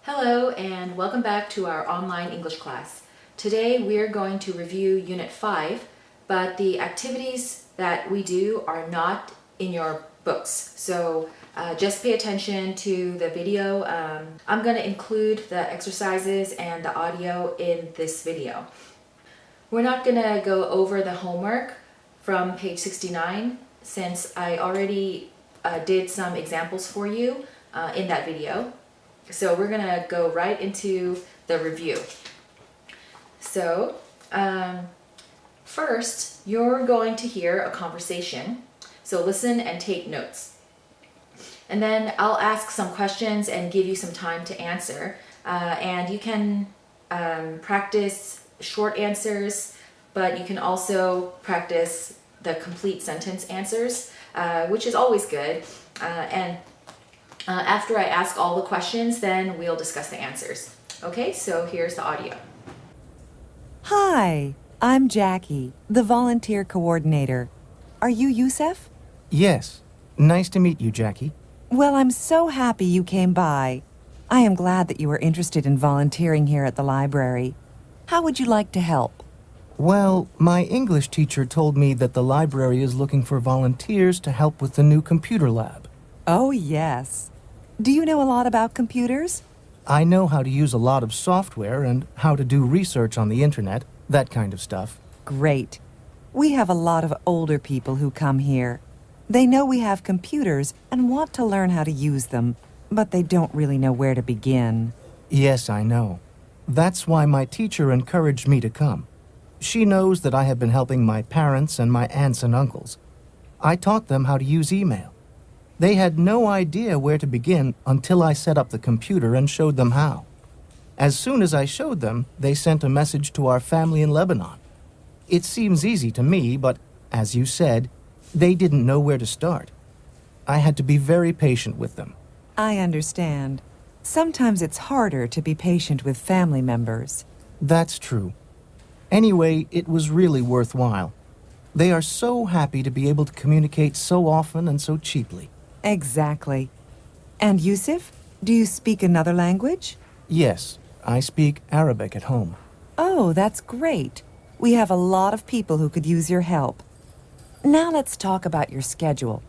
Hello and welcome back to our online English class. Today we are going to review Unit 5, but the activities that we do are not in your books. So just pay attention to the video. I'm going to include the exercises and the audio in this video. We're not going to go over the homework from page 69 since I already did some examples for you in that video. So we're going to go right into the review. So first, you're going to hear a conversation. So listen and take notes. And then I'll ask some questions and give you some time to answer. And you can practice short answers, but you can also practice the complete sentence answers, which is always good. After I ask all the questions, then we'll discuss the answers. Okay, so here's the audio. Hi, I'm Jackie, the volunteer coordinator. Are you Yusef? Yes. Nice to meet you, Jackie. Well, I'm so happy you came by. I am glad that you are interested in volunteering here at the library. How would you like to help? Well, my English teacher told me that the library is looking for volunteers to help with the new computer lab. Oh, yes. Do you know a lot about computers? I know how to use a lot of software and how to do research on the internet, that kind of stuff. Great. We have a lot of older people who come here. They know we have computers and want to learn how to use them, but they don't really know where to begin. Yes, I know. That's why my teacher encouraged me to come. She knows that I have been helping my parents and my aunts and uncles. I taught them how to use email. They had no idea where to begin until I set up the computer and showed them how. As soon as I showed them, they sent a message to our family in Lebanon. It seems easy to me, but as you said, they didn't know where to start. I had to be very patient with them. I understand. Sometimes it's harder to be patient with family members. That's true. Anyway, it was really worthwhile. They are so happy to be able to communicate so often and so cheaply. Exactly. And Yusuf, do you speak another language? Yes, I speak Arabic at home. Oh, that's great. We have a lot of people who could use your help. Now let's talk about your schedule.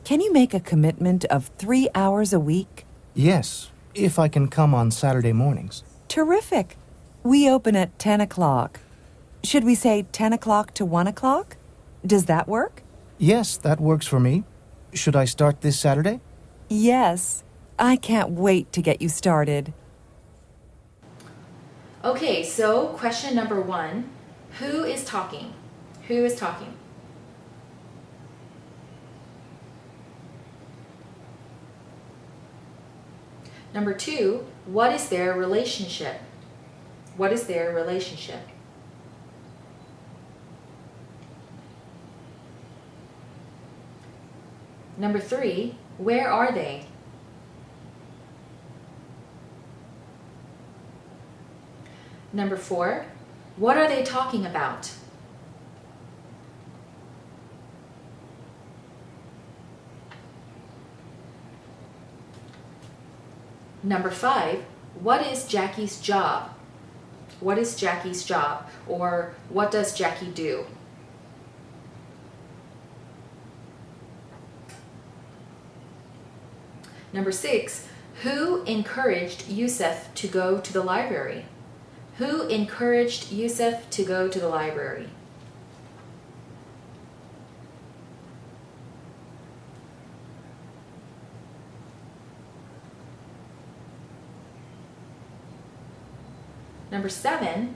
Can you make a commitment of 3 hours a week? Yes, if I can come on Saturday mornings. Terrific. We open at 10 o'clock. Should we say 10 o'clock to 1 o'clock? Does that work? Yes, that works for me. Should I start this Saturday? Yes. I can't wait to get you started. Okay, so question number 1. Who is talking? Who is talking? Number 2, what is their relationship? What is their relationship? Number 3, where are they? Number 4, what are they talking about? Number 5, what is Jackie's job? What is Jackie's job? Or what does Jackie do? Number 6, who encouraged Yusuf to go to the library? Who encouraged Yusuf to go to the library? Number 7,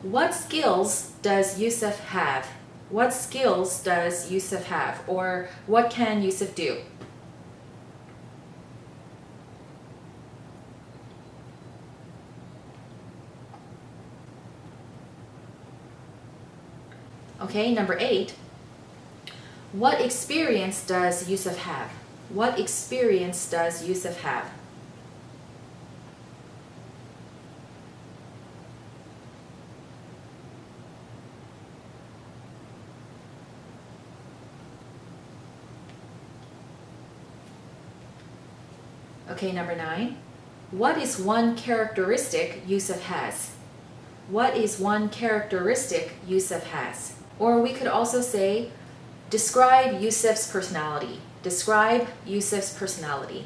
what skills does Yusuf have? What skills does Yusuf have? Or what can Yusuf do? Okay, number 8, what experience does Yusuf have? What experience does Yusuf have? Okay, number 9. what is one characteristic Yusuf has? What is one characteristic Yusuf has? Or we could also say, describe Yusuf's personality. Describe Yusuf's personality.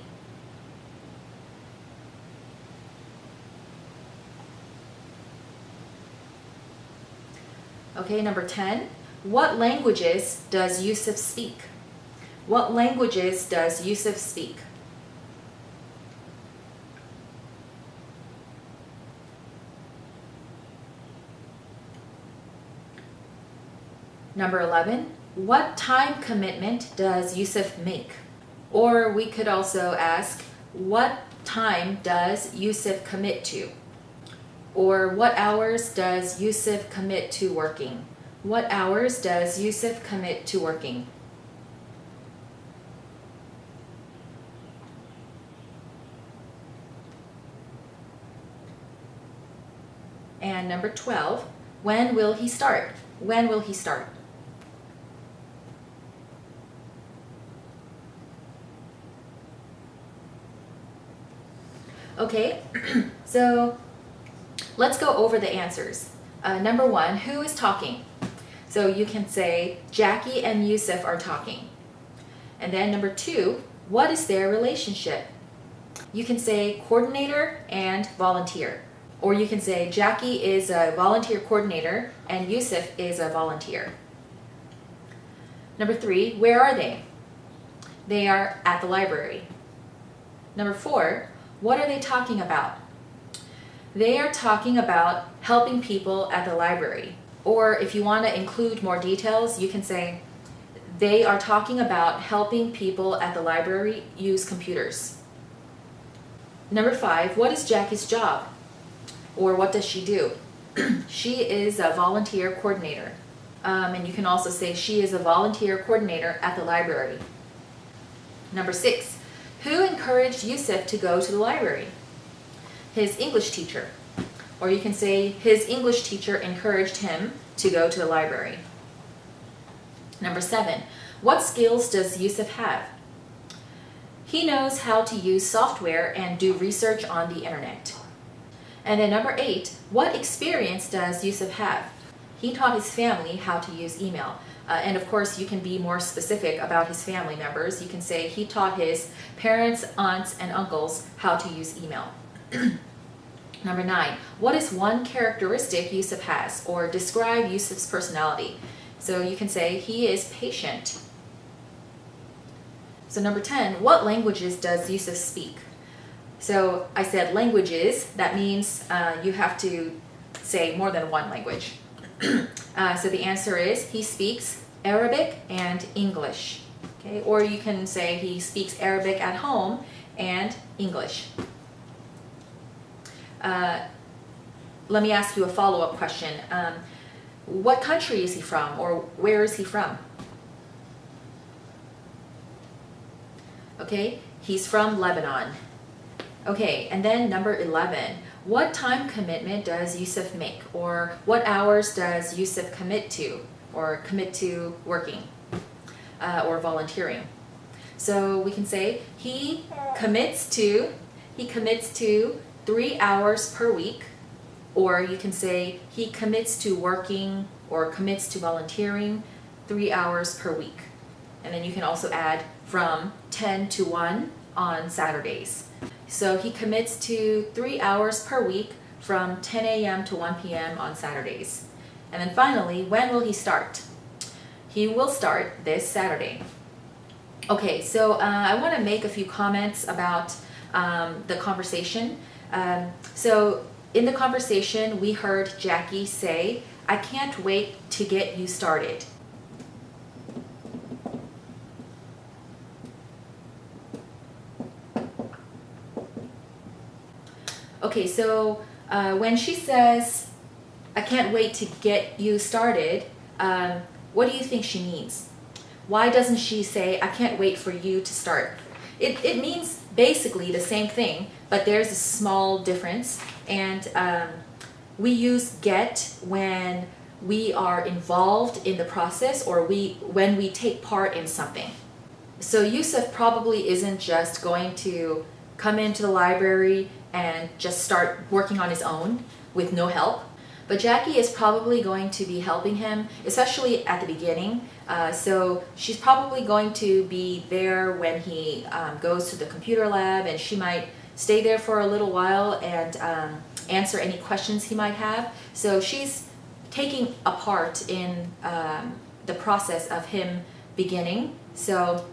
Okay, number 10. What languages does Yusuf speak? What languages does Yusuf speak? Number 11. What time commitment does Yusuf make? Or we could also ask, what time does Yusuf commit to? Or what hours does Yusuf commit to working? What hours does Yusuf commit to working? And number 12, when will he start? When will he start? Okay, so let's go over the answers. Number 1, who is talking? So you can say Jackie and Yusuf are talking. And then number 2, what is their relationship? You can say coordinator and volunteer. Or you can say Jackie is a volunteer coordinator and Yusuf is a volunteer. Number 3, where are they? They are at the library. Number 4, what are they talking about? They are talking about helping people at the library. Or if you want to include more details, you can say they are talking about helping people at the library use computers. Number 5, what is Jackie's job? Or what does she do? She is a volunteer coordinator. And you can also say she is a volunteer coordinator at the library. Number 6, who encouraged Yusuf to go to the library? His English teacher. Or you can say his English teacher encouraged him to go to the library. Number 7, what skills does Yusuf have? He knows how to use software and do research on the internet. And then number 8, what experience does Yusuf have? He taught his family how to use email. And of course, you can be more specific about his family members. You can say he taught his parents, aunts, and uncles how to use email. Number 9, what is one characteristic Yusuf has? Or describe Yusuf's personality. So you can say he is patient. So number 10, what languages does Yusuf speak? So I said languages, that means you have to say more than one language. So the answer is he speaks Arabic and English. Okay? Or you can say he speaks Arabic at home and English. Let me ask you a follow-up question. What country is he from, or where is he from? Okay, he's from Lebanon. Okay, and then number 11. What time commitment does Yusuf make? Or what hours does Yusuf commit to? Or commit to working? Or volunteering? So we can say he commits to 3 hours per week. Or you can say he commits to working or commits to volunteering 3 hours per week. And then you can also add from 10 to 1 on Saturdays. So he commits to 3 hours per week from 10 a.m. to 1 p.m. on Saturdays. And then finally, when will he start? He will start this Saturday. Okay, so I want to make a few comments about the conversation. So in the conversation, we heard Jackie say, "I can't wait to get you started." Okay, so when she says, "I can't wait to get you started," what do you think she means? Why doesn't she say, "I can't wait for you to start"? It means basically the same thing, but there's a small difference. And we use get when we are involved in the process or when we take part in something. So Yusuf probably isn't just going to come into the library and just start working on his own with no help. But Jackie is probably going to be helping him, especially at the beginning. So she's probably going to be there when he goes to the computer lab, and she might stay there for a little while and answer any questions he might have. So she's taking a part in the process of him beginning. So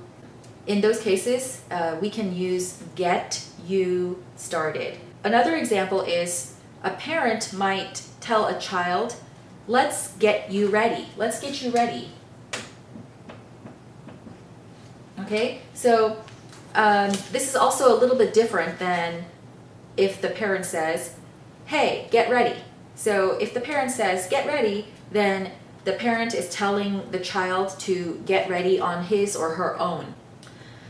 in those cases, we can use get you started. Another example is a parent might tell a child, let's get you ready. Let's get you ready. Okay, so this is also a little bit different than if the parent says, hey, get ready. So if the parent says, get ready, then the parent is telling the child to get ready on his or her own.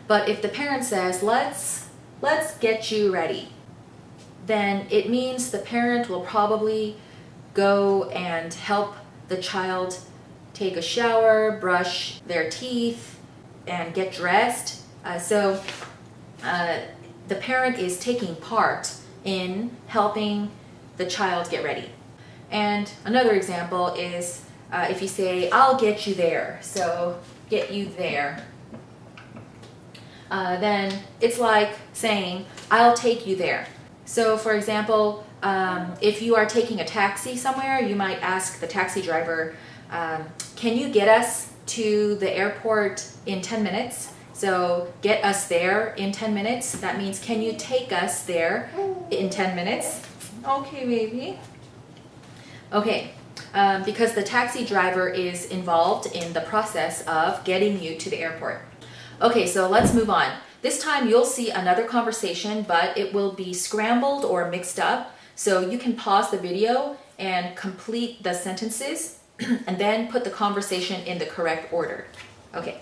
But if the parent says, let's get you ready, then it means the parent will probably go and help the child take a shower, brush their teeth, and get dressed. So the parent is taking part in helping the child get ready. And another example is if you say, I'll get you there. So get you there. Then it's like saying, I'll take you there. So for example, if you are taking a taxi somewhere, you might ask the taxi driver, can you get us to the airport in 10 minutes? So get us there in 10 minutes. That means, can you take us there in 10 minutes? Okay, baby. Okay, because the taxi driver is involved in the process of getting you to the airport. Okay, so let's move on. This time you'll see another conversation, but it will be scrambled or mixed up. So you can pause the video and complete the sentences and then put the conversation in the correct order. Okay.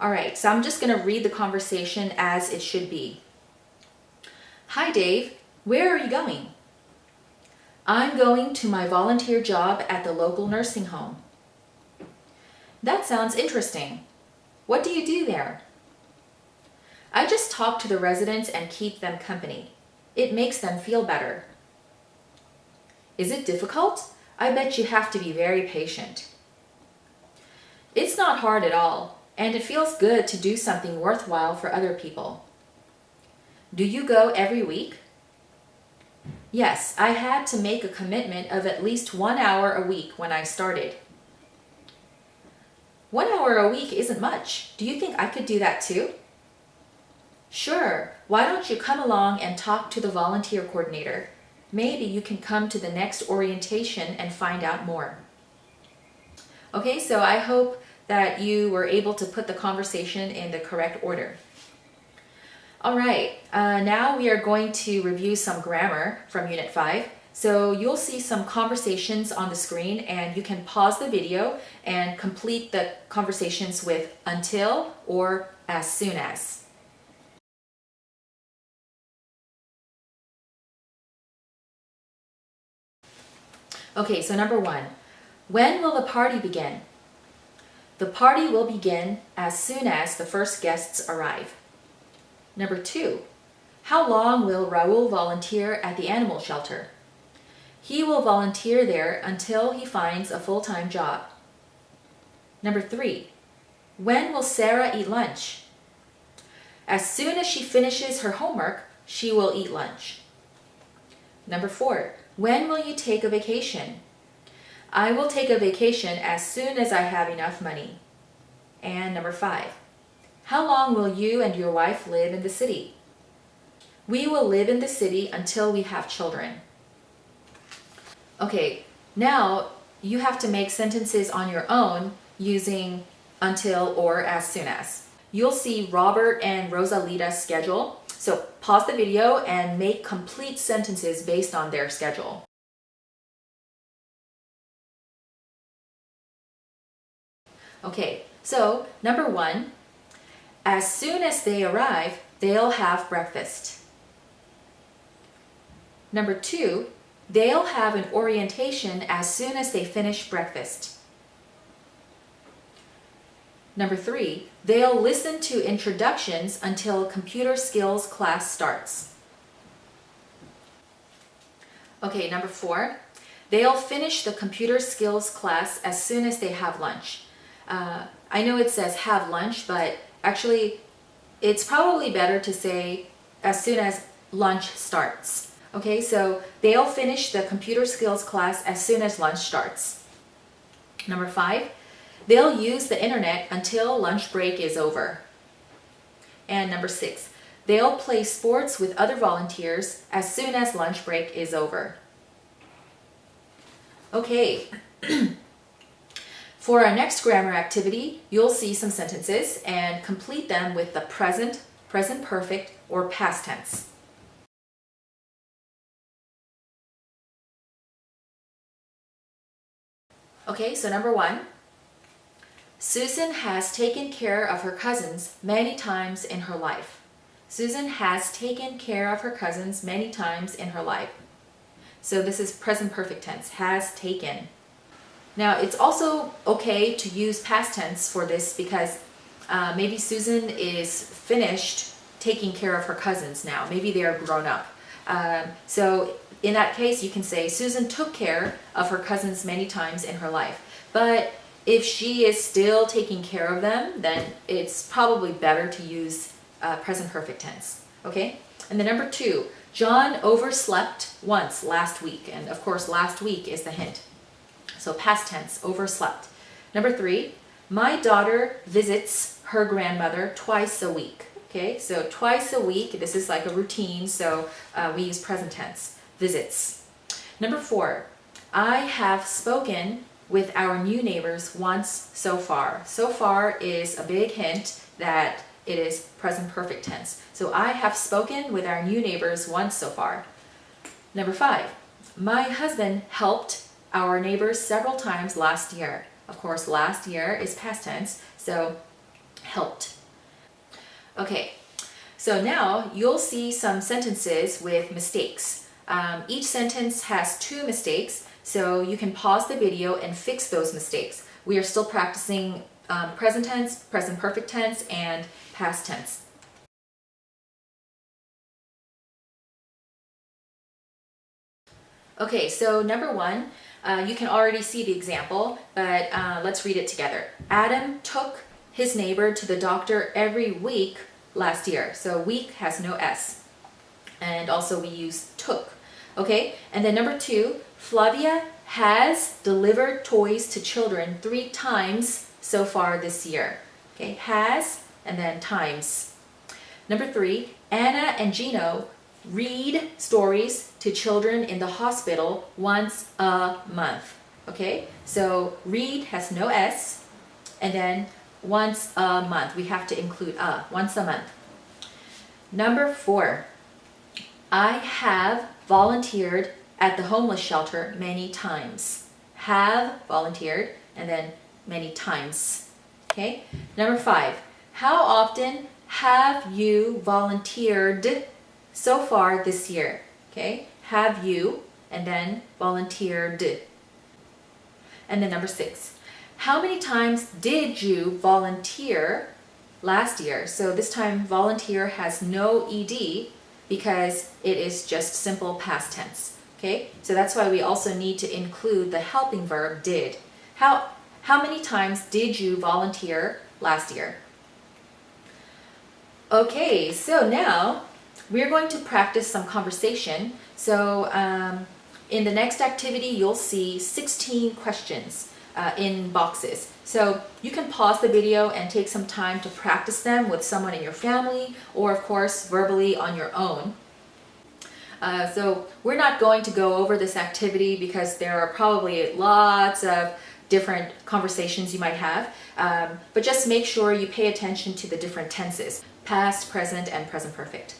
All right, so I'm just going to read the conversation as it should be. Hi, Dave. Where are you going? I'm going to my volunteer job at the local nursing home. That sounds interesting. What do you do there? I just talk to the residents and keep them company. It makes them feel better. Is it difficult? I bet you have to be very patient. It's not hard at all, and it feels good to do something worthwhile for other people. Do you go every week? Yes, I had to make a commitment of at least 1 hour a week when I started. 1 hour a week isn't much. Do you think I could do that too? Sure. Why don't you come along and talk to the volunteer coordinator? Maybe you can come to the next orientation and find out more. Okay, so I hope that you were able to put the conversation in the correct order. All right, now we are going to review some grammar from Unit 5. So you'll see some conversations on the screen, and you can pause the video and complete the conversations with until or as soon as. Okay, so number 1, when will the party begin? The party will begin as soon as the first guests arrive. Number 2, how long will Raul volunteer at the animal shelter? He will volunteer there until he finds a full-time job. Number 3, when will Sarah eat lunch? As soon as she finishes her homework, she will eat lunch. Number 4, when will you take a vacation? I will take a vacation as soon as I have enough money. And number 5, how long will you and your wife live in the city? We will live in the city until we have children. Okay, now you have to make sentences on your own using until or as soon as. You'll see Robert and Rosalita's schedule. So pause the video and make complete sentences based on their schedule. Okay, so number 1, as soon as they arrive, they'll have breakfast. Number 2, they'll have an orientation as soon as they finish breakfast. Number 3, they'll listen to introductions until computer skills class starts. Okay, number 4, they'll finish the computer skills class as soon as they have lunch. I know it says have lunch, but actually it's probably better to say as soon as lunch starts. Okay, so they'll finish the computer skills class as soon as lunch starts. Number 5, they'll use the internet until lunch break is over. And number 6, they'll play sports with other volunteers as soon as lunch break is over. Okay, for our next grammar activity, you'll see some sentences and complete them with the present, present perfect, or past tense. Okay, so number 1, Susan has taken care of her cousins many times in her life. Susan has taken care of her cousins many times in her life. So this is present perfect tense, has taken. Now it's also okay to use past tense for this because maybe Susan is finished taking care of her cousins now. Maybe they are grown up. So in that case, you can say Susan took care of her cousins many times in her life. But if she is still taking care of them, then it's probably better to use present perfect tense. Okay? And then number 2, John overslept once last week. And of course, last week is the hint. So past tense, overslept. Number 3, my daughter visits her grandmother twice a week. Okay, so twice a week, this is like a routine, so we use present tense, visits. Number 4, I have spoken with our new neighbors once so far. So far is a big hint that it is present perfect tense. So I have spoken with our new neighbors once so far. Number 5, my husband helped our neighbors several times last year. Of course, last year is past tense, so helped. Okay, so now you'll see some sentences with mistakes. Each sentence has 2 mistakes, so you can pause the video and fix those mistakes. We are still practicing present tense, present perfect tense, and past tense. Okay, so number 1, you can already see the example, but let's read it together. Adam took his neighbor to the doctor every week last year. So week has no S. And also we use took. Okay, and then number 2, Flavia has delivered toys to children 3 times so far this year. Okay, has and then times. Number 3, Anna and Gino read stories to children in the hospital once a month. Okay, so read has no S, and then once a month. We have to include once a month. Number 4, I have volunteered at the homeless shelter many times. Have volunteered, and then many times. Okay, number 5, how often have you volunteered so far this year? Okay, have you, and then volunteered. And then number 6, how many times did you volunteer last year? So this time volunteer has no ED because it is just simple past tense. Okay, so that's why we also need to include the helping verb did. How many times did you volunteer last year? Okay, so now we're going to practice some conversation. So in the next activity, you'll see 16 questions in boxes. So you can pause the video and take some time to practice them with someone in your family, or of course verbally on your own. So we're not going to go over this activity because there are probably lots of different conversations you might have, but just make sure you pay attention to the different tenses, past, present, and present perfect.